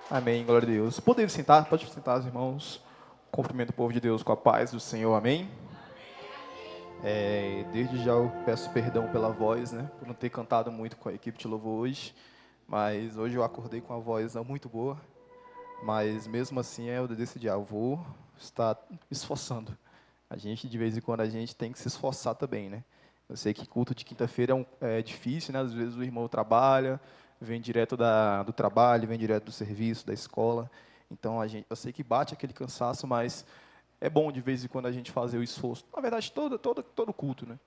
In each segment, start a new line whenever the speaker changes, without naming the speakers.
Amém, glória a Deus. Podemos sentar? Pode sentar, irmãos. Cumprimento o povo de Deus com a paz do Senhor, amém? Desde já eu peço perdão pela voz, né? Por não ter cantado muito com a equipe de louvor hoje. Mas hoje eu acordei com a voz não muito boa. Mas mesmo assim eu decidi, eu vou estar me esforçando. A gente, de vez em quando, a gente tem que se esforçar também, né? Eu sei que culto de quinta-feira é difícil, né? Às vezes o irmão trabalha, vem direto do trabalho, vem direto do serviço, da escola. Então, eu sei que bate aquele cansaço, mas é bom, de vez em quando, a gente fazer o esforço. Na verdade, todo culto, né?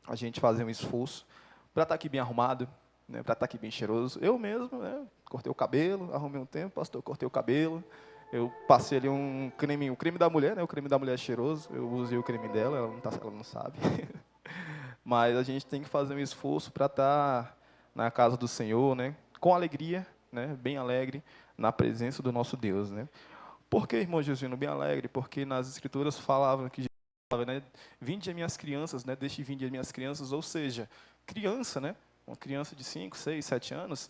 A gente fazer um esforço para estar aqui bem arrumado, né? Para estar aqui bem cheiroso. Eu mesmo, né? Cortei o cabelo, arrumei um tempo, pastor, cortei o cabelo. Eu passei ali um creme, o creme da mulher, né? O creme da mulher é cheiroso. Eu usei o creme dela, ela não sabe. Mas a gente tem que fazer um esforço para estar na casa do Senhor, né? Com alegria, né? Bem alegre, na presença do nosso Deus, né? Por que, irmão Jesus, bem alegre? Porque nas Escrituras falavam que Jesus falava, né? Vinde as minhas crianças, né? Deixe vinde as minhas crianças, ou seja, criança, né? Uma criança de 5, 6, 7 anos,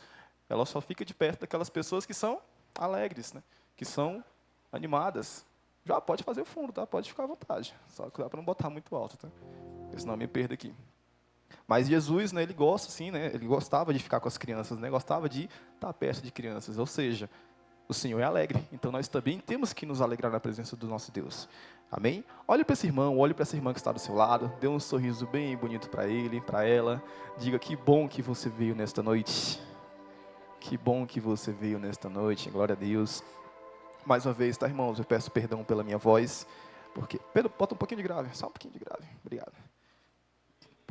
ela só fica de perto daquelas pessoas que são alegres, né? Que são animadas. Já pode fazer o fundo, tá? Pode ficar à vontade. Só que dá para não botar muito alto, tá? Porque senão eu me perdo aqui. Mas Jesus, né, ele gosta, sim, né? Ele gostava de ficar com as crianças, né? Gostava de estar perto de crianças. Ou seja, o Senhor é alegre. Então nós também temos que nos alegrar na presença do nosso Deus. Amém? Olhe para esse irmão, olhe para essa irmã que está do seu lado. Dê um sorriso bem bonito para ele, para ela. Diga que bom que você veio nesta noite. Que bom que você veio nesta noite. Glória a Deus. Mais uma vez, tá, irmãos? Eu peço perdão pela minha voz. Porque, Pedro, bota um pouquinho de grave. Só um pouquinho de grave. Obrigado.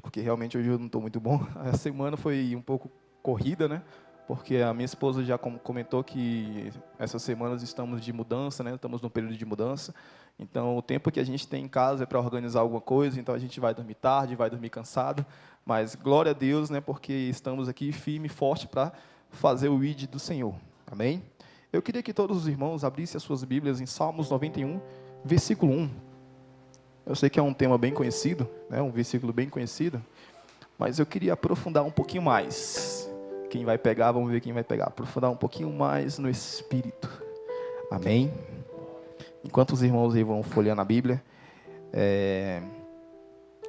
Porque realmente hoje eu não estou muito bom. A semana foi um pouco corrida, né? Porque a minha esposa já comentou que essas semanas estamos de mudança, né? Estamos num período de mudança. Então, o tempo que a gente tem em casa é para organizar alguma coisa. Então, a gente vai dormir tarde, vai dormir cansado. Mas glória a Deus, né? Porque estamos aqui firme e forte para fazer o ID do Senhor. Amém? Eu queria que todos os irmãos abrissem as suas Bíblias em Salmos 91, versículo 1. Eu sei que é um tema bem conhecido, né? Um versículo bem conhecido. Mas eu queria aprofundar um pouquinho mais. Quem vai pegar, vamos ver quem vai pegar. Aprofundar um pouquinho mais no Espírito. Amém? Enquanto os irmãos aí vão folheando a Bíblia.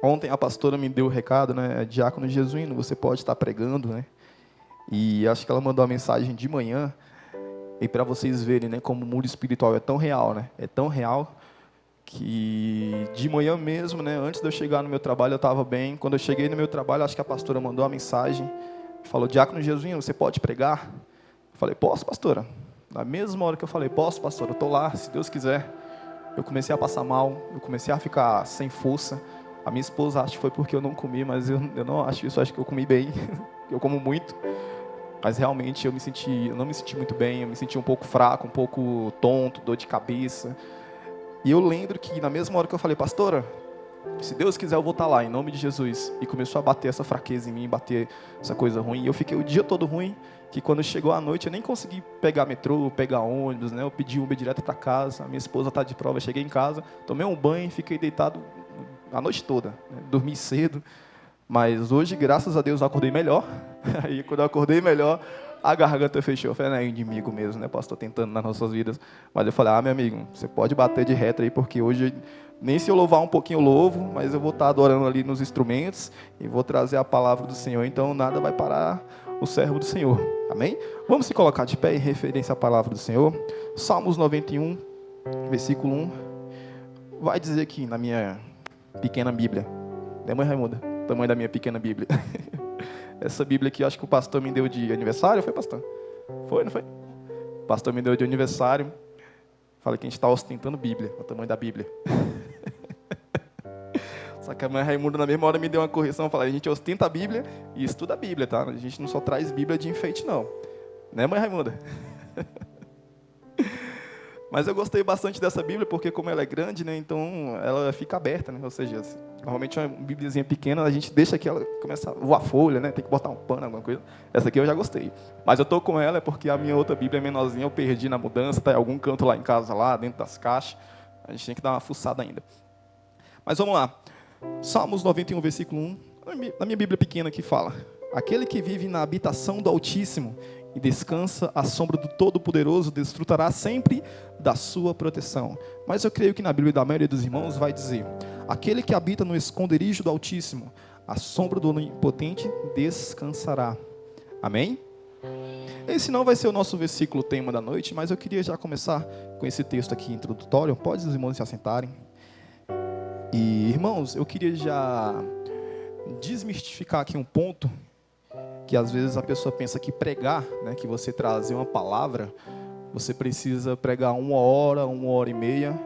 Ontem a pastora me deu o recado, né? Diácono Jesuíno, você pode estar pregando, né? E acho que ela mandou a mensagem de manhã. E para vocês verem, né? Como o mundo espiritual é tão real, né? É tão real que de manhã mesmo, né? Antes de eu chegar no meu trabalho, eu estava bem. Quando eu cheguei no meu trabalho, acho que a pastora mandou a mensagem. Falou, Diácono Jesuíno, você pode pregar? Eu falei, posso, pastora? Na mesma hora que eu falei, posso, pastora, eu estou lá, se Deus quiser. Eu comecei a passar mal, eu comecei a ficar sem força. A minha esposa acha que foi porque eu não comi, mas eu não acho isso, eu acho que eu comi bem. Eu como muito. Mas realmente eu não me senti muito bem, eu me senti um pouco fraco, um pouco tonto, dor de cabeça. E eu lembro que na mesma hora que eu falei, pastora, se Deus quiser eu vou estar lá, em nome de Jesus. E começou a bater essa fraqueza em mim, bater essa coisa ruim. E eu fiquei o dia todo ruim, que quando chegou a noite eu nem consegui pegar metrô, pegar ônibus, né? Eu pedi Uber direto para casa, a minha esposa está de prova, eu cheguei em casa, tomei um banho, fiquei deitado a noite toda, né? Dormi cedo. Mas hoje, graças a Deus, eu acordei melhor. Aí quando eu acordei melhor, a garganta fechou. Eu falei, não é inimigo mesmo, né? Pastor tentando nas nossas vidas. Mas eu falei, meu amigo, você pode bater de reto aí, porque hoje, nem se eu louvar um pouquinho eu louvo, mas eu vou estar adorando ali nos instrumentos e vou trazer a palavra do Senhor. Então nada vai parar o servo do Senhor. Amém? Vamos se colocar de pé em referência à palavra do Senhor. Salmos 91, versículo 1. Vai dizer aqui na minha pequena Bíblia. Né, mãe Raimunda? Tamanho da minha pequena Bíblia. Essa Bíblia aqui, acho que o pastor me deu de aniversário, foi, pastor? Foi, não foi? O pastor me deu de aniversário. Fala que a gente está ostentando Bíblia, o tamanho da Bíblia. Só que a mãe Raimunda, na mesma hora, me deu uma correção. Falou, a gente ostenta a Bíblia e estuda a Bíblia, tá? A gente não só traz Bíblia de enfeite, não. Né, mãe Raimunda? Mas eu gostei bastante dessa Bíblia, porque como ela é grande, né, então ela fica aberta, né? Ou seja, normalmente uma Bíbliazinha pequena, a gente deixa que ela começa a voar folha, né? Tem que botar um pano, alguma coisa. Essa aqui eu já gostei. Mas eu tô com ela porque a minha outra Bíblia menorzinha eu perdi na mudança, tá em algum canto lá em casa, lá dentro das caixas. A gente tem que dar uma fuçada ainda. Mas vamos lá. Salmos 91, versículo 1. Na minha Bíblia pequena aqui fala: aquele que vive na habitação do Altíssimo e descansa à sombra do Todo-Poderoso, desfrutará sempre da sua proteção. Mas eu creio que na Bíblia da maioria dos irmãos vai dizer: aquele que habita no esconderijo do Altíssimo, à sombra do Onipotente descansará. Amém? Esse não vai ser o nosso versículo tema da noite, mas eu queria já começar com esse texto aqui introdutório. Pode os irmãos se assentarem. E, irmãos, eu queria já desmistificar aqui um ponto que às vezes a pessoa pensa que pregar, né, que você trazer uma palavra, você precisa pregar 1 hora e meia,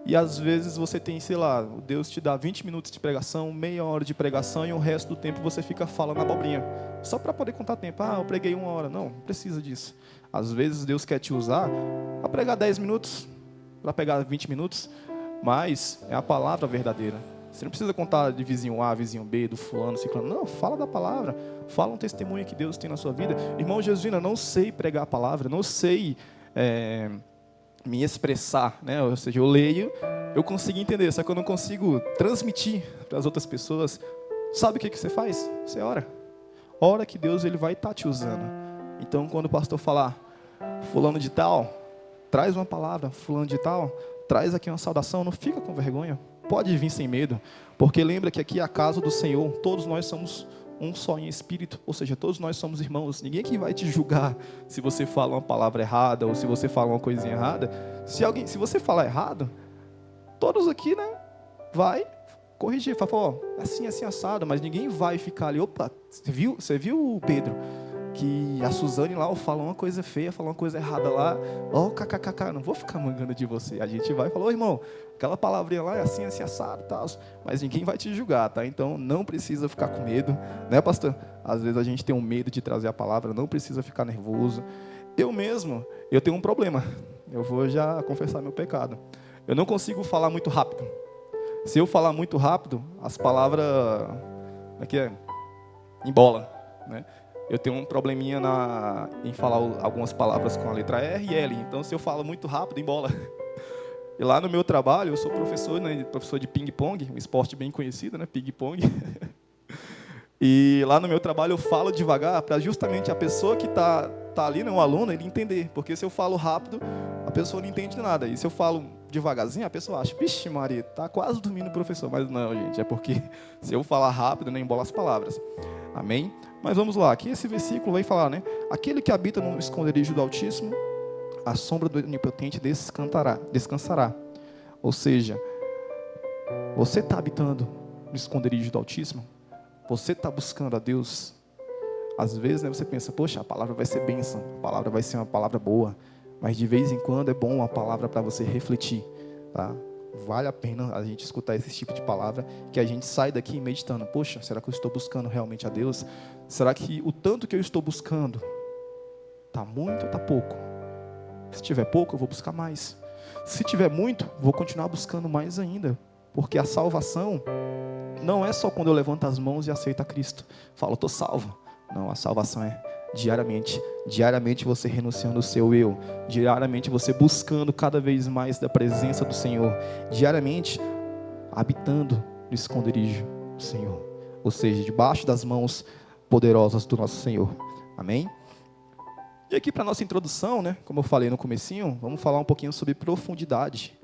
e às vezes você tem, sei lá, Deus te dá 20 minutos de pregação, meia hora de pregação, e o resto do tempo você fica falando abobrinha, só para poder contar tempo. Eu preguei 1 hora. Não precisa disso. Às vezes Deus quer te usar para pregar 10 minutos, para pegar 20 minutos, mas é a palavra verdadeira. Você não precisa contar de vizinho A, vizinho B, do fulano, ciclano. Não, fala da palavra. Fala um testemunho que Deus tem na sua vida. Irmão Jesuína, não sei pregar a palavra, não sei me expressar, né? Ou seja, eu leio, eu consigo entender, só que eu não consigo transmitir para as outras pessoas. Sabe o que você faz? Você ora. Ora que Deus ele vai estar te usando. Então, quando o pastor falar, fulano de tal, traz uma palavra, fulano de tal, traz aqui uma saudação, não fica com vergonha. Pode vir sem medo, porque lembra que aqui é a casa do Senhor, todos nós somos um só em espírito, ou seja, todos nós somos irmãos. Ninguém aqui vai te julgar se você fala uma palavra errada ou se você fala uma coisinha errada. Se você falar errado, todos aqui, né, vai corrigir, fala, assim, assado, mas ninguém vai ficar ali, opa, você viu, Pedro, que a Suzane lá falou uma coisa feia, falou uma coisa errada lá, kkkk, não vou ficar mangando de você. A gente vai falar, irmão, aquela palavrinha lá é assim, assado e tal, mas ninguém vai te julgar, tá? Então não precisa ficar com medo, né, pastor? Às vezes a gente tem um medo de trazer a palavra, não precisa ficar nervoso. Eu tenho um problema, eu vou já confessar meu pecado. Eu não consigo falar muito rápido. Se eu falar muito rápido, as palavras, embola, né? Eu tenho um probleminha em falar algumas palavras com a letra R e L. Então, se eu falo muito rápido, embola. E lá no meu trabalho, eu sou professor, né, professor de ping-pong, um esporte bem conhecido, né, ping-pong. E lá no meu trabalho eu falo devagar para justamente a pessoa que tá ali, né, o aluno, ele entender. Porque se eu falo rápido, a pessoa não entende nada. E se eu falo devagarzinho, a pessoa acha, vixe Maria, tá quase dormindo o professor. Mas não, gente, é porque se eu falar rápido, não embola as palavras. Amém? Mas vamos lá, aqui esse versículo vai falar, né? Aquele que habita no esconderijo do Altíssimo, a sombra do Onipotente descansará. Ou seja, você está habitando no esconderijo do Altíssimo? Você está buscando a Deus? Às vezes, né, você pensa, poxa, a palavra vai ser bênção, a palavra vai ser uma palavra boa, mas de vez em quando é bom uma palavra para você refletir, tá? Vale a pena a gente escutar esse tipo de palavra, que a gente sai daqui meditando, poxa, será que eu estou buscando realmente a Deus? Será que o tanto que eu estou buscando está muito ou está pouco? Se tiver pouco, eu vou buscar mais. Se tiver muito, vou continuar buscando mais ainda, porque a salvação não é só quando eu levanto as mãos e aceito a Cristo, falo, estou salvo. Não, a salvação é diariamente você renunciando o seu eu, diariamente você buscando cada vez mais da presença do Senhor, diariamente habitando no esconderijo do Senhor, ou seja, debaixo das mãos poderosas do nosso Senhor. Amém? E aqui para nossa introdução, né, como eu falei no comecinho, vamos falar um pouquinho sobre profundidade.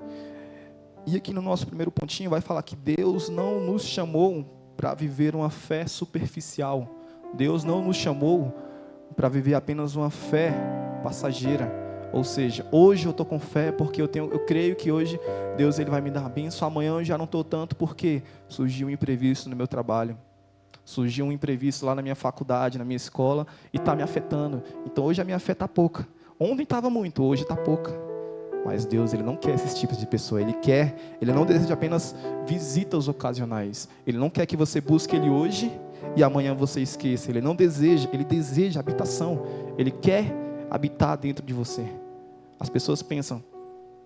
E aqui no nosso primeiro pontinho vai falar que Deus não nos chamou para viver uma fé superficial. Deus não nos chamou para viver apenas uma fé passageira. Ou seja, hoje eu estou com fé porque eu creio que hoje Deus ele vai me dar a bênção. Amanhã eu já não estou tanto porque surgiu um imprevisto no meu trabalho. Surgiu um imprevisto lá na minha faculdade, na minha escola, e está me afetando. Então hoje a minha fé está pouca. Ontem estava muito, hoje está pouca. Mas Deus, Ele não quer esses tipos de pessoa. Ele não deseja apenas visitas ocasionais. Ele não quer que você busque Ele hoje e amanhã você esqueça. Ele deseja habitação. Ele quer habitar dentro de você. As pessoas pensam,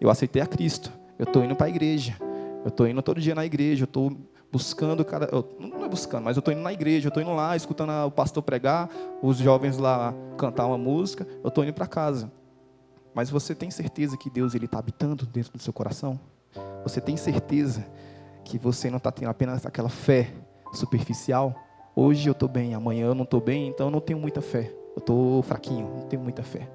eu aceitei a Cristo, eu estou indo para a igreja, eu estou indo todo dia na igreja, eu estou buscando, não é buscando, mas eu estou indo na igreja, eu estou indo lá, escutando o pastor pregar, os jovens lá cantar uma música, eu estou indo para casa. Mas você tem certeza que Deus está habitando dentro do seu coração? Você tem certeza que você não está tendo apenas aquela fé superficial? Hoje eu estou bem, amanhã eu não estou bem, então eu não tenho muita fé. eu estou fraquinho, não tenho muita fé.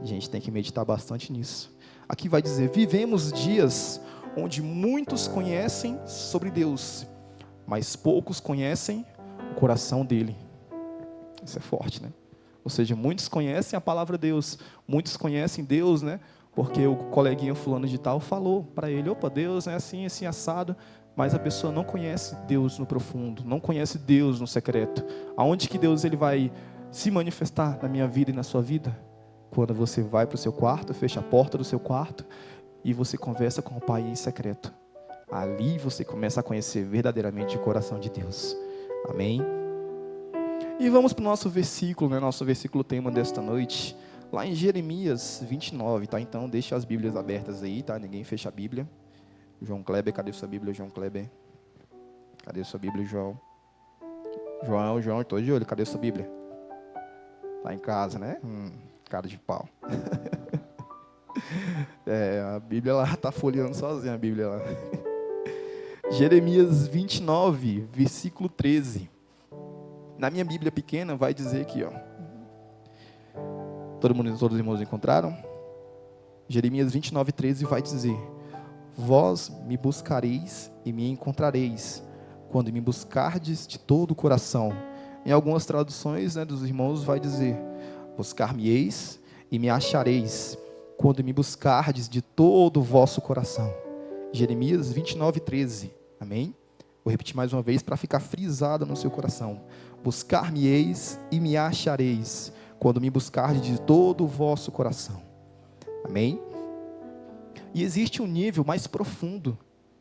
A gente tem que meditar bastante nisso. Aqui vai dizer, vivemos dias onde muitos conhecem sobre Deus, mas poucos conhecem o coração dele. Isso é forte, né? Ou seja, muitos conhecem a palavra de Deus, muitos conhecem Deus, né? Porque o coleguinha fulano de tal falou para ele, opa, Deus é assim, assim, assado, mas a pessoa não conhece Deus no profundo, não conhece Deus no secreto. Aonde que Deus ele vai se manifestar na minha vida e na sua vida? Quando você vai para o seu quarto, fecha a porta do seu quarto e você conversa com o Pai em secreto. Ali você começa a conhecer verdadeiramente o coração de Deus. Amém? E vamos para o nosso versículo, né? Nosso versículo tema desta noite, lá em Jeremias 29, tá? Então deixa as Bíblias abertas aí, tá? Ninguém fecha a Bíblia. João Kleber, cadê sua Bíblia, João Kleber? Cadê sua Bíblia, João? João, estou de olho, cadê sua Bíblia? Tá em casa, né? Cara de pau. A Bíblia lá tá folheando sozinha, a Bíblia lá. Jeremias 29, versículo 13. Na minha Bíblia pequena vai dizer aqui, ó. Todos os irmãos encontraram? Jeremias 29, 13 vai dizer: vós me buscareis e me encontrareis, quando me buscardes de todo o coração. Em algumas traduções, né, dos irmãos vai dizer: buscar-me-eis e me achareis, quando me buscardes de todo o vosso coração. Jeremias 29, 13. Amém? Vou repetir mais uma vez para ficar frisado no seu coração. Buscar-me-eis e me achareis, quando me buscardes de todo o vosso coração. Amém? E existe um nível mais profundo,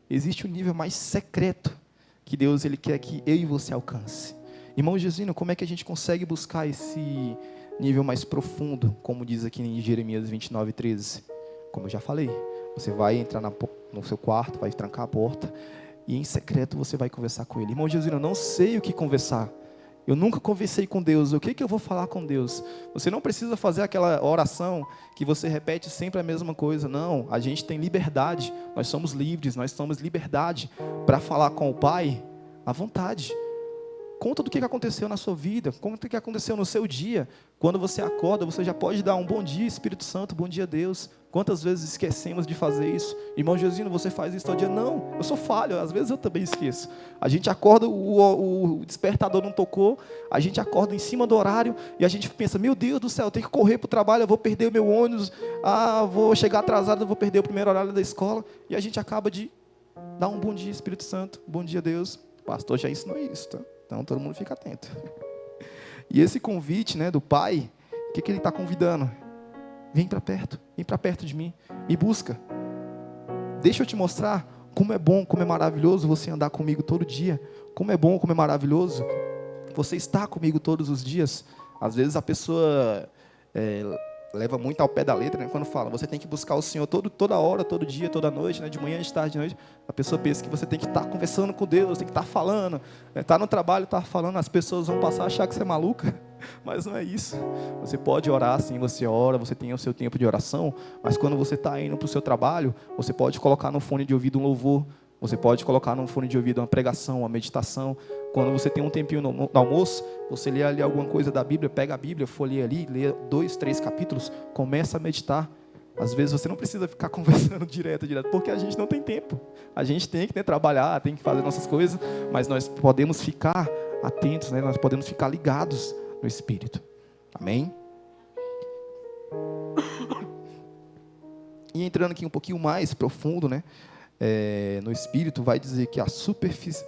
existe um nível mais secreto, que Deus ele quer que eu e você alcance. Irmão Gesino, como é que a gente consegue buscar esse nível mais profundo, como diz aqui em Jeremias 29, 13? Como eu já falei, você vai entrar no seu quarto, vai trancar a porta, e em secreto você vai conversar com Ele. Irmão Gesino, eu não sei o que conversar. Eu nunca conversei com Deus. O que eu vou falar com Deus? Você não precisa fazer aquela oração que você repete sempre a mesma coisa. Não, a gente tem liberdade. Nós somos livres, nós temos liberdade para falar com o Pai à vontade. Conta do que aconteceu na sua vida, conta o que aconteceu no seu dia. Quando você acorda, você já pode dar um bom dia, Espírito Santo, bom dia, Deus. Quantas vezes esquecemos de fazer isso? Irmão Josino, você faz isso todo dia? Não, eu sou falho, às vezes eu também esqueço. A gente acorda, o despertador não tocou, a gente acorda em cima do horário e a gente pensa, meu Deus do céu, eu tenho que correr para o trabalho, eu vou perder o meu ônibus, vou chegar atrasado, eu vou perder o primeiro horário da escola. E a gente acaba de dar um bom dia, Espírito Santo, bom dia, Deus. O pastor já ensinou isso, tá? Então, todo mundo fica atento. E esse convite, né, do Pai, o que ele está convidando? Vem para perto de mim, me busca. Deixa eu te mostrar como é bom, como é maravilhoso você andar comigo todo dia. Como é bom, como é maravilhoso você estar comigo todos os dias. Às vezes a pessoa leva muito ao pé da letra, né? Quando fala, você tem que buscar o Senhor toda hora, todo dia, toda noite, né? De manhã, de tarde, de noite. A pessoa pensa que você tem que estar conversando com Deus, tem que estar falando, tá no trabalho, tá falando, as pessoas vão passar a achar que você é maluca, mas não é isso. Você pode orar, sim, você ora, você tem o seu tempo de oração, mas quando você está indo para o seu trabalho, você pode colocar no fone de ouvido um louvor, você pode colocar no fone de ouvido uma pregação, uma meditação. Quando você tem um tempinho no almoço, você lê ali alguma coisa da Bíblia, pega a Bíblia, folheia ali, lê 2, 3 capítulos, começa a meditar. Às vezes você não precisa ficar conversando direto, porque a gente não tem tempo. A gente tem que trabalhar, tem que fazer nossas coisas, mas nós podemos ficar atentos, né? Nós podemos ficar ligados no Espírito. Amém? E entrando aqui um pouquinho mais profundo, né? No Espírito, vai dizer que a superfície...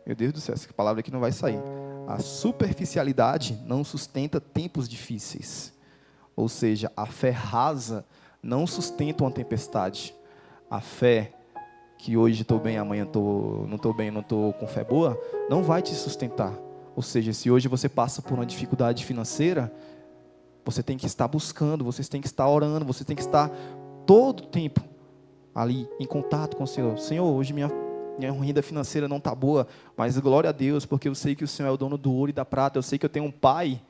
Meu Deus do céu, essa palavra aqui não vai sair. A superficialidade não sustenta tempos difíceis. Ou seja, a fé rasa não sustenta uma tempestade. A fé que hoje estou bem, amanhã não estou bem, não estou com fé boa, não vai te sustentar. Ou seja, se hoje você passa por uma dificuldade financeira, você tem que estar buscando, você tem que estar orando, você tem que estar todo o tempo ali em contato com o Senhor. Senhor, hoje minha renda financeira não está boa, mas glória a Deus, porque eu sei que o Senhor é o dono do ouro e da prata, eu sei que eu tenho um Pai,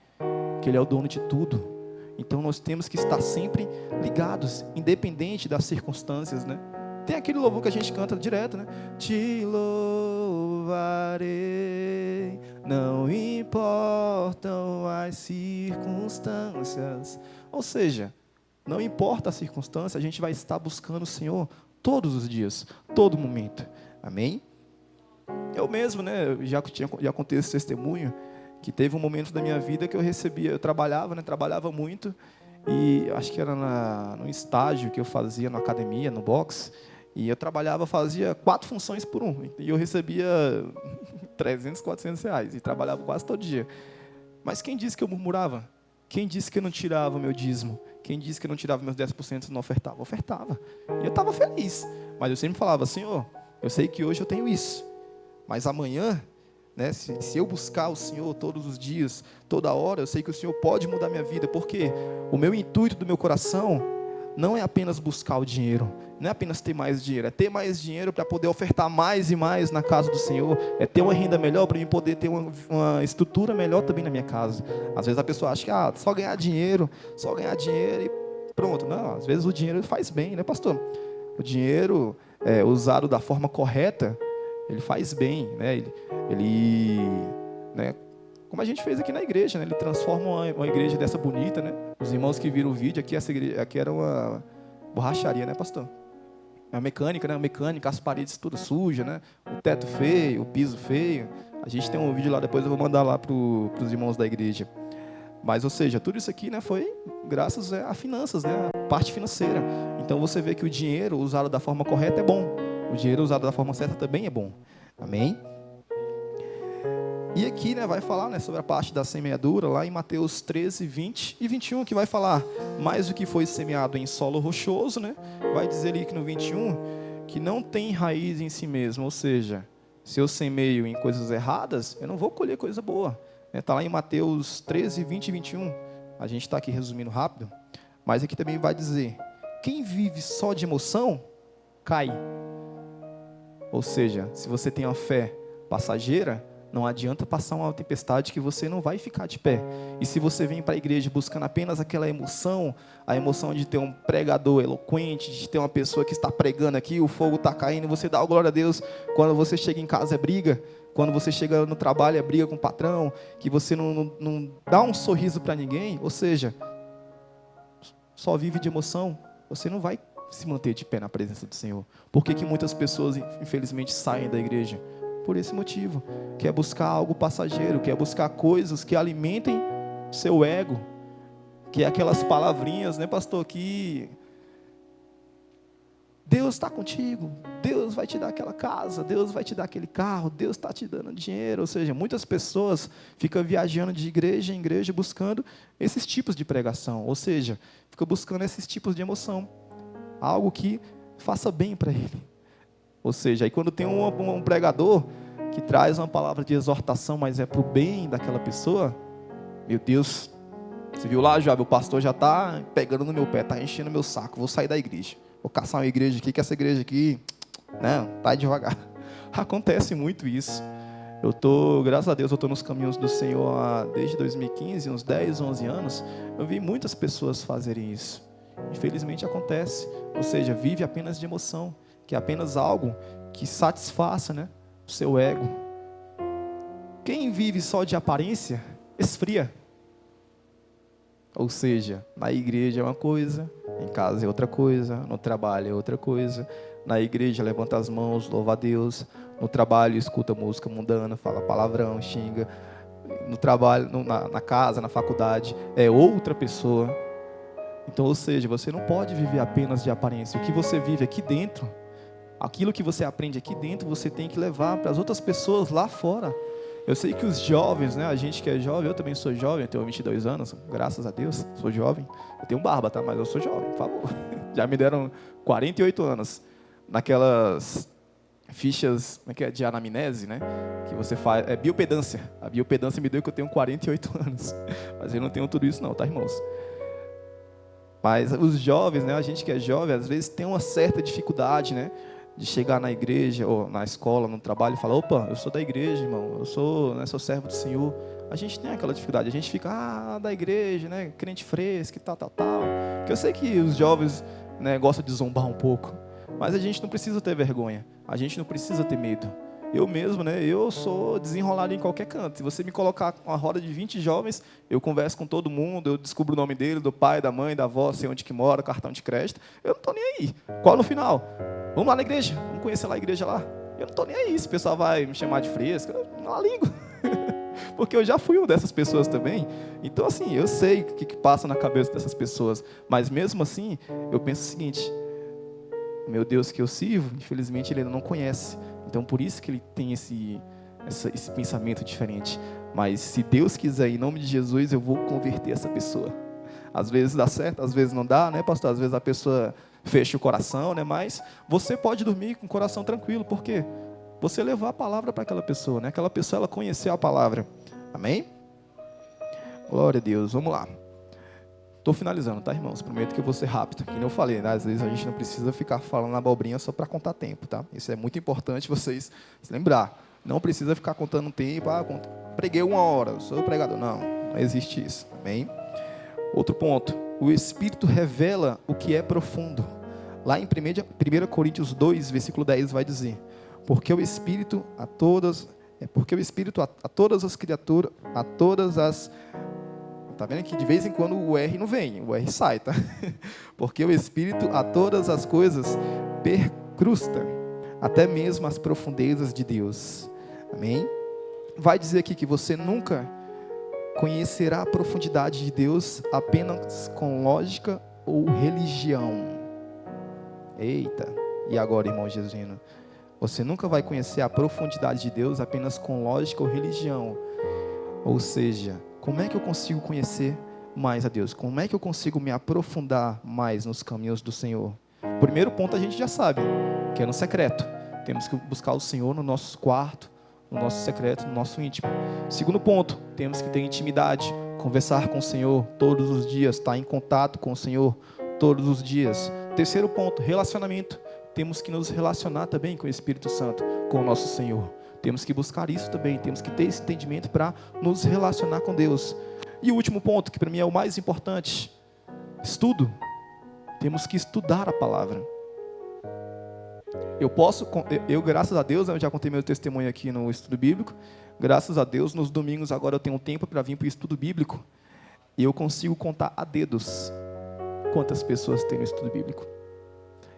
que Ele é o dono de tudo. Então nós temos que estar sempre ligados, independente das circunstâncias, né? Tem aquele louvor que a gente canta direto, né? Te louvarei não importam as circunstâncias. Ou seja, não importa a circunstância, a gente vai estar buscando o Senhor todos os dias, todo momento. Amém? Eu mesmo, né, já contei esse testemunho, que teve um momento da minha vida que eu trabalhava muito, e acho que era no estágio que eu fazia na academia, no boxe, e eu fazia 4 funções por um, e eu recebia 300, 400 reais, e trabalhava quase todo dia. Mas quem disse que eu murmurava? Quem disse que eu não tirava o meu dízimo? Quem disse que eu não tirava meus 10% e não ofertava? Ofertava. E eu estava feliz. Mas eu sempre falava, Senhor, eu sei que hoje eu tenho isso, mas amanhã, né, se eu buscar o Senhor todos os dias, toda hora, eu sei que o Senhor pode mudar minha vida, porque o meu intuito do meu coração não é apenas buscar o dinheiro, não é apenas ter mais dinheiro, é ter mais dinheiro para poder ofertar mais e mais na casa do Senhor, é ter uma renda melhor para mim poder ter uma estrutura melhor também na minha casa. Às vezes a pessoa acha que só ganhar dinheiro e pronto. Não, às vezes o dinheiro faz bem, né, pastor? O dinheiro usado da forma correta, ele faz bem, né? Né? Como a gente fez aqui na igreja, né? Ele transforma uma igreja dessa bonita, né? Os irmãos que viram o vídeo aqui era uma borracharia, né, pastor? A mecânica, né? As paredes tudo sujas, né? O teto feio, o piso feio. A gente tem um vídeo lá, depois eu vou mandar lá para os irmãos da igreja. Mas, ou seja, tudo isso aqui, né, foi graças a finanças, né? A parte financeira. Então você vê que o dinheiro usado da forma correta é bom. O dinheiro usado da forma certa também é bom. Amém? E aqui, né, vai falar, né, sobre a parte da semeadura, lá em Mateus 13, 20 e 21, que vai falar mais o que foi semeado em solo rochoso, né? Vai dizer ali que no 21, que não tem raiz em si mesmo. Ou seja, se eu semeio em coisas erradas, eu não vou colher coisa boa. Está lá em Mateus 13, 20 e 21. A gente está aqui resumindo rápido. Mas aqui também vai dizer, quem vive só de emoção, cai. Ou seja, se você tem uma fé passageira, não adianta passar uma tempestade que você não vai ficar de pé. E se você vem para a igreja buscando apenas aquela emoção, a emoção de ter um pregador eloquente, de ter uma pessoa que está pregando aqui, o fogo está caindo, você dá glória a Deus. Quando você chega em casa é briga, quando você chega no trabalho é briga com o patrão, que você não dá um sorriso para ninguém, ou seja, só vive de emoção, você não vai se manter de pé na presença do Senhor. Por que muitas pessoas, infelizmente, saem da igreja? Por esse motivo, quer buscar algo passageiro, quer buscar coisas que alimentem seu ego, que é aquelas palavrinhas, né, pastor, que Deus está contigo, Deus vai te dar aquela casa, Deus vai te dar aquele carro, Deus está te dando dinheiro. Ou seja, muitas pessoas ficam viajando de igreja em igreja buscando esses tipos de pregação, ou seja, ficam buscando esses tipos de emoção, algo que faça bem para ele. Ou seja, aí quando tem um pregador que traz uma palavra de exortação, mas é para o bem daquela pessoa, meu Deus, você viu lá, Joab, o pastor já está pegando no meu pé, está enchendo meu saco, vou sair da igreja, vou caçar uma igreja aqui, que essa igreja aqui, não, vai devagar. Acontece muito isso. Graças a Deus, eu estou nos caminhos do Senhor desde 2015, uns 10, 11 anos, eu vi muitas pessoas fazerem isso. Infelizmente acontece, ou seja, vive apenas de emoção, que é apenas algo que satisfaça, né, o seu ego. Quem vive só de aparência, esfria. Ou seja, na igreja é uma coisa, em casa é outra coisa, no trabalho é outra coisa. Na igreja levanta as mãos, louva a Deus. No trabalho escuta música mundana, fala palavrão, xinga. No trabalho, na casa, na faculdade, é outra pessoa. Então, ou seja, você não pode viver apenas de aparência. O que você vive aqui dentro, aquilo que você aprende aqui dentro, você tem que levar para as outras pessoas lá fora. Eu sei que os jovens, né, a gente que é jovem, eu também sou jovem, eu tenho 22 anos, graças a Deus, sou jovem. Eu tenho barba, tá? Mas eu sou jovem, por favor. Já me deram 48 anos. Naquelas fichas de anamnese, né, que você faz, é biopedância. A biopedância me deu que eu tenho 48 anos. Mas eu não tenho tudo isso não, tá, irmãos? Mas os jovens, né, a gente que é jovem, às vezes tem uma certa dificuldade, né, de chegar na igreja, ou na escola, no trabalho, e falar, opa, eu sou da igreja, irmão, eu sou, né, sou servo do Senhor. A gente tem aquela dificuldade, a gente fica, da igreja, né, crente fresco e tal. Porque eu sei que os jovens, né, gostam de zombar um pouco, mas a gente não precisa ter vergonha, a gente não precisa ter medo. Eu mesmo, né? Eu sou desenrolado em qualquer canto. Se você me colocar uma roda de 20 jovens, eu converso com todo mundo, eu descubro o nome dele, do pai, da mãe, da avó, sei onde que mora, cartão de crédito. Eu não estou nem aí. Qual no final? Vamos lá na igreja, vamos conhecer lá a igreja lá. Eu não estou nem aí se o pessoal vai me chamar de fresca, eu não ligo. Porque eu já fui uma dessas pessoas também. Então, assim, eu sei o que passa na cabeça dessas pessoas. Mas mesmo assim, eu penso o seguinte: meu Deus que eu sirvo, infelizmente ele ainda não conhece. Então, por isso que ele tem esse pensamento diferente. Mas se Deus quiser, em nome de Jesus, eu vou converter essa pessoa. Às vezes dá certo, às vezes não dá, né, pastor? Às vezes a pessoa fecha o coração, né? Mas você pode dormir com o coração tranquilo. Por quê? Você levar a palavra para aquela pessoa, né? Aquela pessoa, ela conhecer a palavra. Amém? Glória a Deus. Vamos lá. Estou finalizando, tá, irmãos? Prometo que eu vou ser rápido. Que nem eu falei, né? Às vezes a gente não precisa ficar falando abobrinha só para contar tempo, tá? Isso é muito importante vocês se lembrar. Não precisa ficar contando tempo. Preguei 1 hora, sou pregador. Não existe isso. Amém? Outro ponto. O Espírito revela o que é profundo. Lá em 1 Coríntios 2, versículo 10, vai dizer: porque o Espírito a todas as criaturas, a todas as... Tá vendo que de vez em quando o R não vem, o R sai, tá? Porque o Espírito a todas as coisas percrusta, até mesmo as profundezas de Deus. Amém? Vai dizer aqui que você nunca conhecerá a profundidade de Deus apenas com lógica ou religião. Eita! E agora, irmão Jesuíno? Você nunca vai conhecer a profundidade de Deus apenas com lógica ou religião. Ou seja, como é que eu consigo conhecer mais a Deus? Como é que eu consigo me aprofundar mais nos caminhos do Senhor? Primeiro ponto a gente já sabe, que é no secreto. Temos que buscar o Senhor no nosso quarto, no nosso secreto, no nosso íntimo. Segundo ponto, temos que ter intimidade, conversar com o Senhor todos os dias, estar em contato com o Senhor todos os dias. Terceiro ponto, relacionamento. Temos que nos relacionar também com o Espírito Santo, com o nosso Senhor. Temos que buscar isso também, temos que ter esse entendimento para nos relacionar com Deus. E o último ponto, que para mim é o mais importante, estudo. Temos que estudar a palavra. Eu graças a Deus, eu já contei meu testemunho aqui no estudo bíblico, graças a Deus, nos domingos agora eu tenho tempo para vir para o estudo bíblico, e eu consigo contar a dedos quantas pessoas tem no estudo bíblico.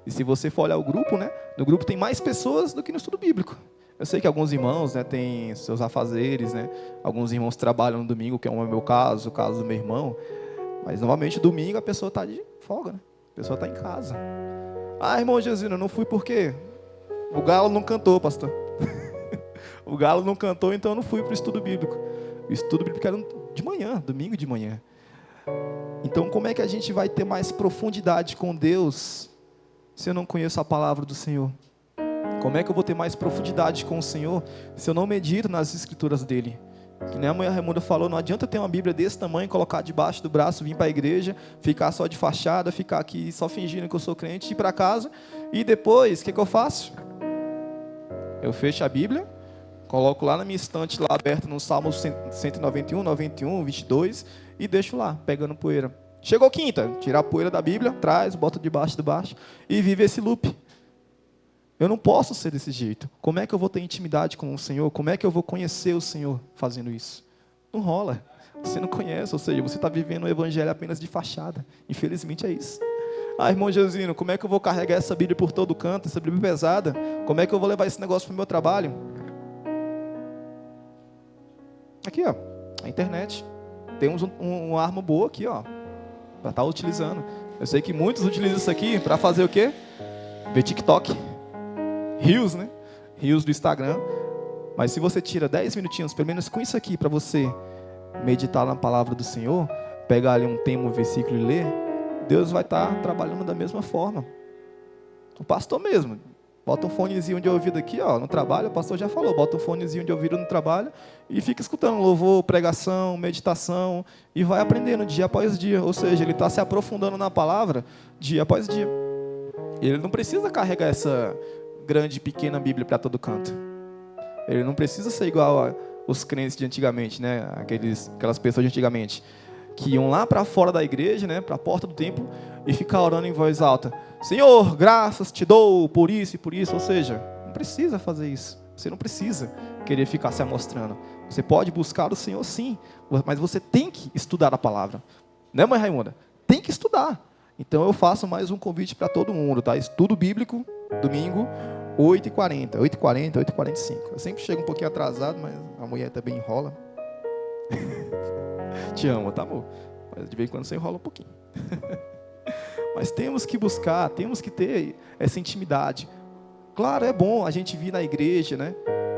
E se você for olhar o grupo, né, no grupo tem mais pessoas do que no estudo bíblico. Eu sei que alguns irmãos, né, têm seus afazeres, né, alguns irmãos trabalham no domingo, que é o meu caso, o caso do meu irmão, mas normalmente domingo a pessoa está de folga, né? A pessoa está em casa. Ah, irmão Jesus, eu não fui porque o galo não cantou, pastor. O galo não cantou, então eu não fui para o estudo bíblico. O estudo bíblico era de manhã, domingo de manhã. Então como é que a gente vai ter mais profundidade com Deus se eu não conheço a palavra do Senhor? Como é que eu vou ter mais profundidade com o Senhor se eu não medito nas escrituras dele? Que nem a mãe Raimunda falou, não adianta ter uma Bíblia desse tamanho, colocar debaixo do braço, vir para a igreja, ficar só de fachada, ficar aqui só fingindo que eu sou crente, ir para casa, e depois, o que eu faço? Eu fecho a Bíblia, coloco lá na minha estante, lá aberta no Salmo 191, 91, 22, e deixo lá, pegando poeira. Chegou quinta, tira a poeira da Bíblia, traz, bota debaixo do baixo, e vive esse loop. Eu não posso ser desse jeito. Como é que eu vou ter intimidade com o Senhor? Como é que eu vou conhecer o Senhor fazendo isso? Não rola. Você não conhece, ou seja, você está vivendo o evangelho apenas de fachada. Infelizmente é isso. Ah, irmão Jesuíno, como é que eu vou carregar essa Bíblia por todo canto, essa Bíblia pesada? Como é que eu vou levar esse negócio para o meu trabalho? Aqui, ó, a internet. Temos uma arma boa aqui, ó, para estar utilizando. Eu sei que muitos utilizam isso aqui para fazer o quê? Ver TikTok. Reels, né? Reels do Instagram. Mas se você tira 10 minutinhos, pelo menos com isso aqui, para você meditar na palavra do Senhor, pegar ali um tema, um versículo e ler, Deus vai estar trabalhando da mesma forma. O pastor mesmo, bota um fonezinho de ouvido aqui, ó, no trabalho, o pastor já falou, bota um fonezinho de ouvido no trabalho e fica escutando louvor, pregação, meditação, e vai aprendendo dia após dia. Ou seja, ele está se aprofundando na palavra dia após dia. Ele não precisa carregar essa grande e pequena Bíblia para todo canto. Ele não precisa ser igual aos crentes de antigamente, né? Aquelas pessoas de antigamente, que iam lá para fora da igreja, né? Para a porta do templo, e ficar orando em voz alta. Senhor, graças te dou por isso e por isso. Ou seja, não precisa fazer isso. Você não precisa querer ficar se amostrando. Você pode buscar o Senhor sim, mas você tem que estudar a palavra. Né, mãe Raimunda? Tem que estudar. Então eu faço mais um convite para todo mundo, tá? Estudo bíblico, domingo, 8h40, 8h40, 8h45. Eu sempre chego um pouquinho atrasado, mas a mulher também enrola. Te amo, tá, amor? Mas de vez em quando você enrola um pouquinho. Mas temos que buscar, temos que ter essa intimidade. Claro, é bom a gente vir na igreja, né?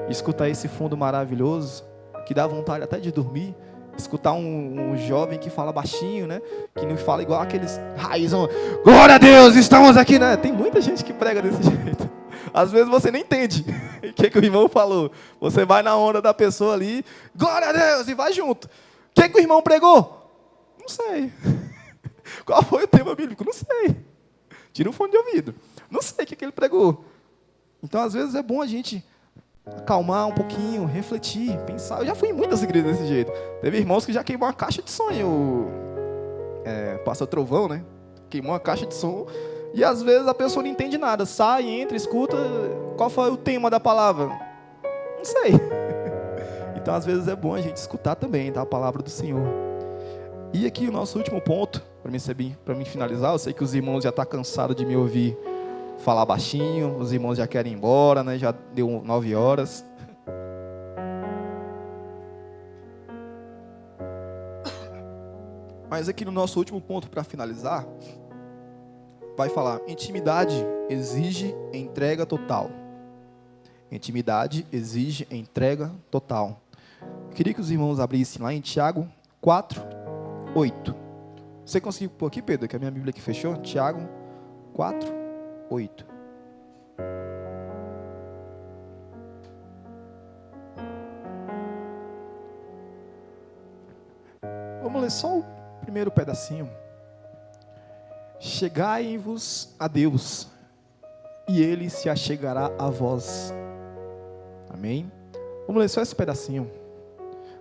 Escutar esse fundo maravilhoso, que dá vontade até de dormir. Escutar um jovem que fala baixinho, né? Que não fala igual aqueles raizão. Glória a Deus, estamos aqui, né? Tem muita gente que prega desse jeito. Às vezes você nem entende o que o irmão falou. Você vai na onda da pessoa ali, glória a Deus, e vai junto. O que o irmão pregou? Não sei. Qual foi o tema bíblico? Não sei. Tira um fone de ouvido. Não sei o que ele pregou. Então, às vezes, é bom a gente acalmar um pouquinho, refletir, pensar. Eu já fui em muitas igrejas desse jeito. Teve irmãos que já queimou uma caixa de som. Passa trovão, né? Queimou uma caixa de som. E, às vezes, a pessoa não entende nada. Sai, entra, escuta. Qual foi o tema da palavra? Não sei. Então, às vezes, é bom a gente escutar também, tá? A palavra do Senhor. E aqui o nosso último ponto, para mim finalizar, eu sei que os irmãos já estão cansados de me ouvir falar baixinho, os irmãos já querem ir embora, né? Já deu 9 horas. Mas aqui no nosso último ponto, para finalizar, vai falar: intimidade exige entrega total. Intimidade exige entrega total. Eu queria que os irmãos abrissem lá em Tiago 4:8. Você conseguiu pôr aqui, Pedro? Que a minha Bíblia aqui fechou. Tiago 4:8. Vamos ler só o primeiro pedacinho. Chegai-vos a Deus, e Ele se achegará a vós. Amém? Vamos ler só esse pedacinho.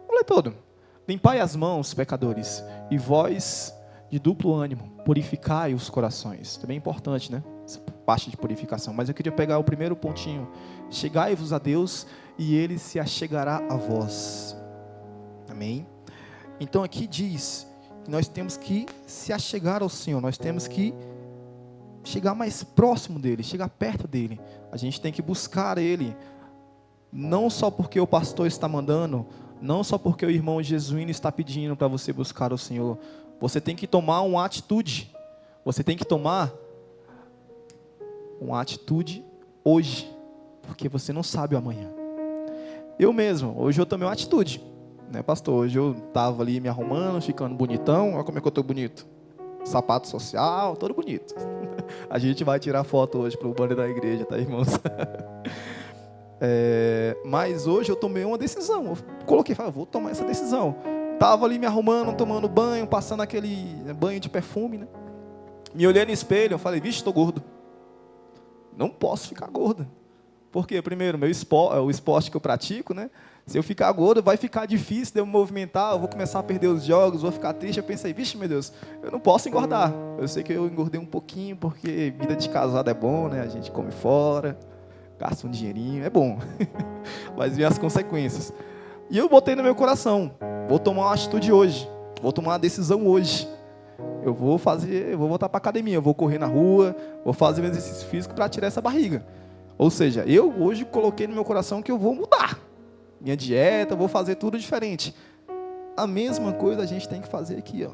Vamos ler todo. Limpai as mãos, pecadores, e vós de duplo ânimo, purificai os corações. Também é importante, né? Essa parte de purificação. Mas eu queria pegar o primeiro pontinho. Chegai-vos a Deus, e Ele se achegará a vós. Amém? Então aqui diz que nós temos que se achegar ao Senhor. Nós temos que chegar mais próximo dEle, chegar perto dEle. A gente tem que buscar Ele. Não só porque o pastor está mandando, não só porque o irmão Jesuíno está pedindo para você buscar o Senhor. Você tem que tomar uma atitude. Você tem que tomar uma atitude hoje, porque você não sabe o amanhã. Eu mesmo, hoje eu tomei uma atitude, né, pastor? Hoje eu estava ali me arrumando, ficando bonitão. Olha como é que eu estou bonito. Sapato social, todo bonito. A gente vai tirar foto hoje para o banner da igreja, tá, irmãos? Mas hoje eu tomei uma decisão. Eu coloquei, falei, vou tomar essa decisão. Estava ali me arrumando, tomando banho, passando aquele banho de perfume, né? Me olhei no espelho, eu falei, vixe, estou gordo. Não posso ficar gordo. Porque, primeiro, o esporte que eu pratico, né? Se eu ficar gordo, vai ficar difícil de eu me movimentar, eu vou começar a perder os jogos, vou ficar triste. Eu pensei, vixe, meu Deus, eu não posso engordar. Eu sei que eu engordei um pouquinho, porque vida de casado é bom, né? A gente come fora, gasta um dinheirinho, é bom. Mas vem as consequências. E eu botei no meu coração, vou tomar uma atitude hoje, vou tomar uma decisão hoje. Eu vou voltar para a academia, eu vou correr na rua, vou fazer um exercício físico para tirar essa barriga. Ou seja, eu hoje coloquei no meu coração que eu vou mudar minha dieta, vou fazer tudo diferente. A mesma coisa a gente tem que fazer aqui, ó.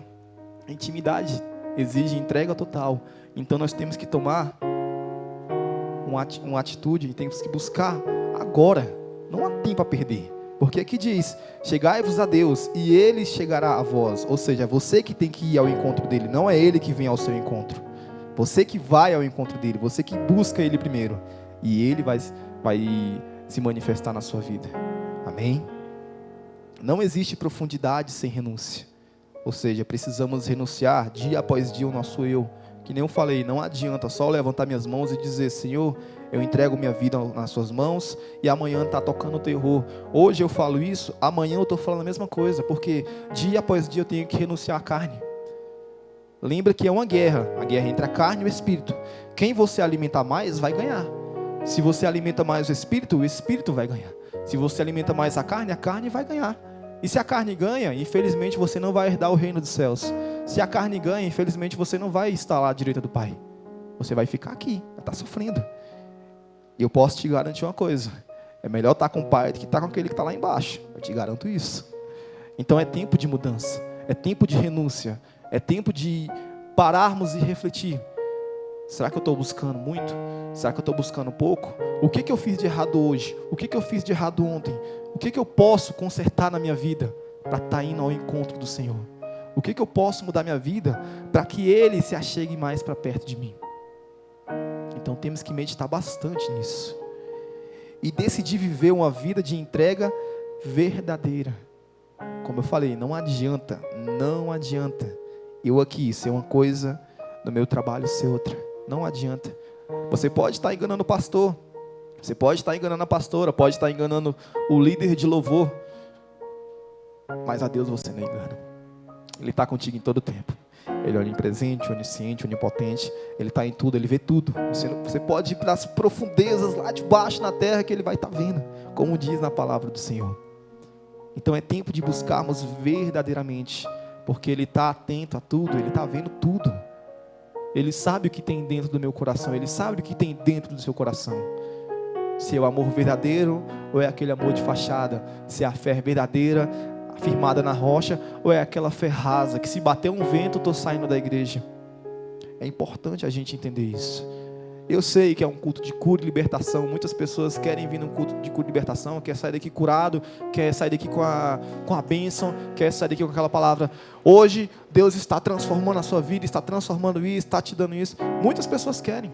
A intimidade exige entrega total. Então nós temos que tomar uma atitude, temos que buscar agora. Não há tempo a perder. Porque aqui diz, chegai-vos a Deus e Ele chegará a vós. Ou seja, você que tem que ir ao encontro dEle, não é Ele que vem ao seu encontro. Você que vai ao encontro dEle, você que busca Ele primeiro. E Ele vai se manifestar na sua vida. Amém? Não existe profundidade sem renúncia. Ou seja, precisamos renunciar dia após dia o nosso eu. Que nem eu falei, não adianta só levantar minhas mãos e dizer, Senhor, eu entrego minha vida nas suas mãos e amanhã está tocando o terror. Hoje eu falo isso, amanhã eu estou falando a mesma coisa, porque dia após dia eu tenho que renunciar à carne. Lembra que é uma guerra, a guerra entre a carne e o espírito. Quem você alimentar mais vai ganhar. Se você alimenta mais o Espírito vai ganhar. Se você alimenta mais a carne vai ganhar. E se a carne ganha, infelizmente você não vai herdar o reino dos céus. Se a carne ganha, infelizmente você não vai estar lá à direita do Pai. Você vai ficar aqui, vai estar sofrendo. E eu posso te garantir uma coisa: é melhor estar com o Pai do que estar com aquele que está lá embaixo. Eu te garanto isso. Então é tempo de mudança, é tempo de renúncia, é tempo de pararmos e refletir. Será que eu estou buscando muito? Será que eu estou buscando pouco? O que eu fiz de errado hoje? O que eu fiz de errado ontem? O que eu posso consertar na minha vida para estar indo ao encontro do Senhor? O que eu posso mudar minha vida para que Ele se achegue mais para perto de mim? Então temos que meditar bastante nisso. E decidir viver uma vida de entrega verdadeira. Como eu falei, não adianta eu aqui ser uma coisa, no meu trabalho ser outra. Não adianta. Você pode estar enganando o pastor, você pode estar enganando a pastora, pode estar enganando o líder de louvor, mas a Deus você não engana. Ele está contigo em todo o tempo. Ele é onipresente, onisciente, onipotente. Ele está em tudo, Ele vê tudo. Você pode ir para as profundezas lá de baixo na terra que Ele vai estar vendo, como diz na palavra do Senhor. Então é tempo de buscarmos verdadeiramente, porque Ele está atento a tudo, Ele está vendo tudo. Ele sabe o que tem dentro do meu coração, Ele sabe o que tem dentro do seu coração. Se é o amor verdadeiro ou é aquele amor de fachada, se é a fé verdadeira, firmada na rocha, ou é aquela fé rasa, que se bater um vento, eu estou saindo da igreja. É importante a gente entender isso. Eu sei que é um culto de cura e libertação. Muitas pessoas querem vir num culto de cura e libertação, quer sair daqui curado, quer sair daqui com a bênção, quer sair daqui com aquela palavra. Hoje, Deus está transformando a sua vida, está transformando isso, está te dando isso. Muitas pessoas querem.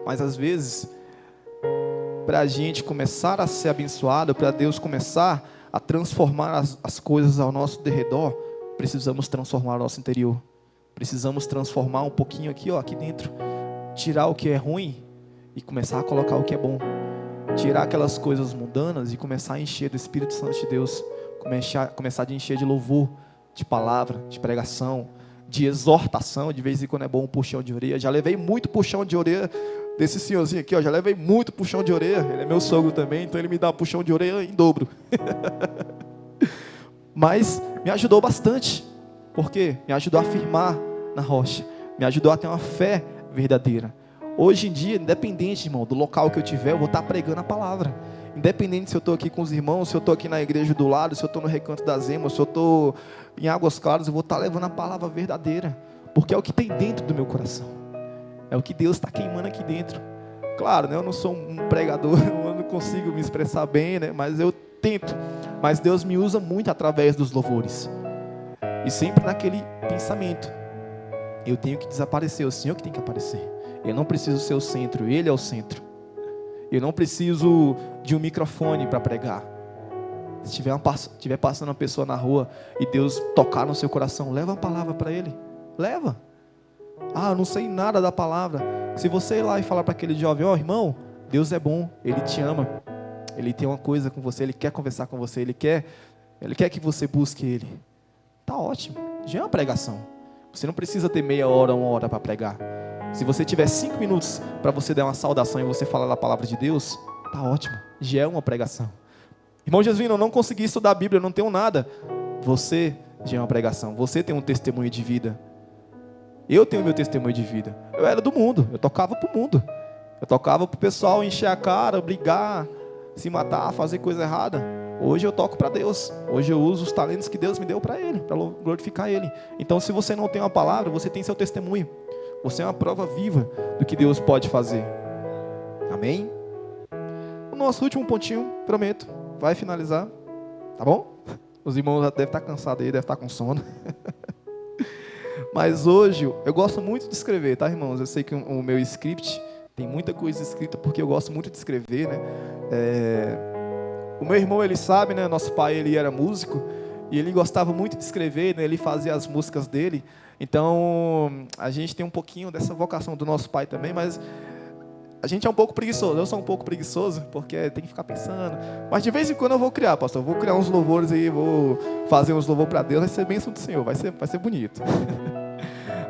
Mas às vezes, para a gente começar a ser abençoado, para Deus começar a transformar as coisas ao nosso derredor, precisamos transformar o nosso interior. Precisamos transformar um pouquinho aqui dentro. Tirar o que é ruim e começar a colocar o que é bom. Tirar aquelas coisas mundanas e começar a encher do Espírito Santo de Deus. Começar a encher de louvor, de palavra, de pregação, de exortação. De vez em quando é bom um puxão de orelha. Já levei muito puxão de orelha desse senhorzinho aqui, ó. Já levei muito puxão de orelha. Ele é meu sogro também, então ele me dá um puxão de orelha em dobro. Mas me ajudou bastante. Por quê? Me ajudou a firmar na rocha. Me ajudou a ter uma fé verdadeira. Hoje em dia, independente, irmão, do local que eu tiver, eu vou estar pregando a palavra. Independente se eu estou aqui com os irmãos, se eu estou aqui na igreja do lado, se eu estou no Recanto das Emas, se eu estou em Águas Claras, eu vou estar levando a palavra verdadeira. Porque é o que tem dentro do meu coração. É o que Deus está queimando aqui dentro. Claro, né, eu não sou um pregador, eu não consigo me expressar bem, né, mas eu tento. Mas Deus me usa muito através dos louvores. E sempre naquele pensamento: eu tenho que desaparecer, o Senhor que tem que aparecer. Eu não preciso ser o centro, Ele é o centro. Eu não preciso de um microfone para pregar. Se estiver passando uma pessoa na rua e Deus tocar no seu coração, leva a palavra para ele. Leva. Ah, eu não sei nada da palavra. Se você ir lá e falar para aquele jovem: ó, irmão, Deus é bom, Ele te ama. Ele tem uma coisa com você, Ele quer conversar com você, Ele quer que você busque Ele. Tá ótimo, já é uma pregação. Você não precisa ter meia hora, 1 hora para pregar. Se você tiver 5 minutos para você dar uma saudação e você falar da palavra de Deus, tá ótimo, já é uma pregação. Irmão Jesuíno, eu não consegui estudar a Bíblia, eu não tenho nada. Você já é uma pregação, você tem um testemunho de vida. Eu tenho meu testemunho de vida. Eu era do mundo, eu tocava pro mundo. Eu tocava pro pessoal encher a cara, brigar, se matar, fazer coisa errada. Hoje eu toco para Deus. Hoje eu uso os talentos que Deus me deu para Ele, para glorificar Ele. Então, se você não tem uma palavra, você tem seu testemunho. Você é uma prova viva do que Deus pode fazer. Amém? O nosso último pontinho, prometo, vai finalizar. Tá bom? Os irmãos devem estar cansados aí, devem estar com sono. Mas hoje, eu gosto muito de escrever, tá, irmãos? Eu sei que o meu script tem muita coisa escrita, porque eu gosto muito de escrever, né? O meu irmão, ele sabe, né? Nosso pai, ele era músico e ele gostava muito de escrever, né? Ele fazia as músicas dele. Então, a gente tem um pouquinho dessa vocação do nosso pai também, mas a gente é um pouco preguiçoso. Eu sou um pouco preguiçoso, porque tem que ficar pensando. Mas de vez em quando eu vou criar, pastor. Eu vou criar uns louvores aí, vou fazer uns louvores para Deus. Vai ser bênção do Senhor, vai ser bonito.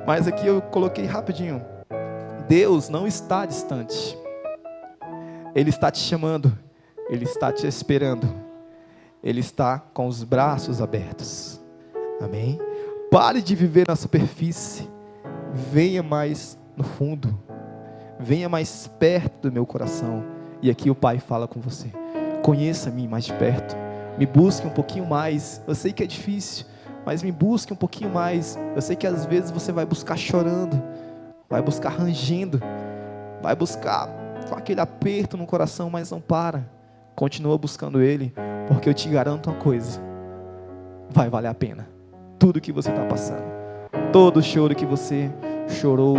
Mas aqui eu coloquei rapidinho: Deus não está distante. Ele está te chamando, Ele está te esperando, Ele está com os braços abertos. Amém? Pare de viver na superfície, venha mais no fundo, venha mais perto do meu coração. E aqui o Pai fala com você: conheça-me mais de perto, me busque um pouquinho mais. Eu sei que é difícil, mas me busque um pouquinho mais. Eu sei que às vezes você vai buscar chorando, vai buscar rangendo, vai buscar com aquele aperto no coração, mas não para. Continua buscando Ele, porque eu te garanto uma coisa: vai valer a pena. Tudo que você está passando, todo o choro que você chorou,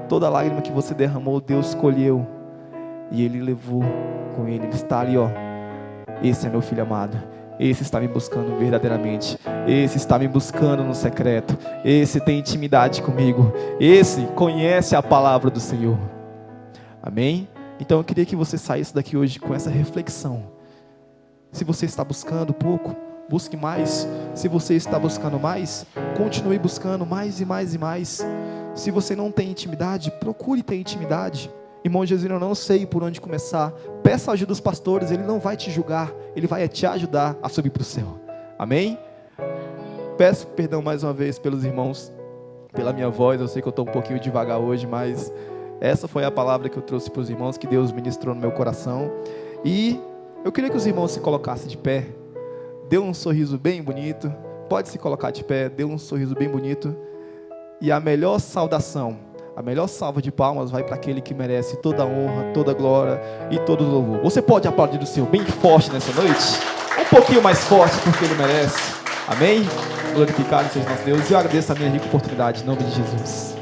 toda a lágrima que você derramou, Deus escolheu e Ele levou com Ele. Ele está ali, ó. Esse é meu filho amado, esse está me buscando verdadeiramente, esse está me buscando no secreto, esse tem intimidade comigo, esse conhece a palavra do Senhor. Amém? Então eu queria que você saísse daqui hoje com essa reflexão. Se você está buscando pouco, busque mais. Se você está buscando mais, continue buscando mais e mais e mais. Se você não tem intimidade, procure ter intimidade. Irmão Jesus, eu não sei por onde começar. Peça ajuda dos pastores, ele não vai te julgar, ele vai te ajudar a subir para o céu. Amém? Peço perdão mais uma vez pelos irmãos, pela minha voz. Eu sei que eu estou um pouquinho devagar hoje, mas essa foi a palavra que eu trouxe para os irmãos, que Deus ministrou no meu coração. E eu queria que os irmãos se colocassem de pé. Dê um sorriso bem bonito. Pode se colocar de pé, dê um sorriso bem bonito. E a melhor saudação, a melhor salva de palmas vai para aquele que merece toda a honra, toda a glória e todo o louvor. Você pode aplaudir o Senhor bem forte nessa noite? Um pouquinho mais forte, porque Ele merece. Amém? Glorificado seja nosso Deus. E eu agradeço a minha rica oportunidade, em nome de Jesus.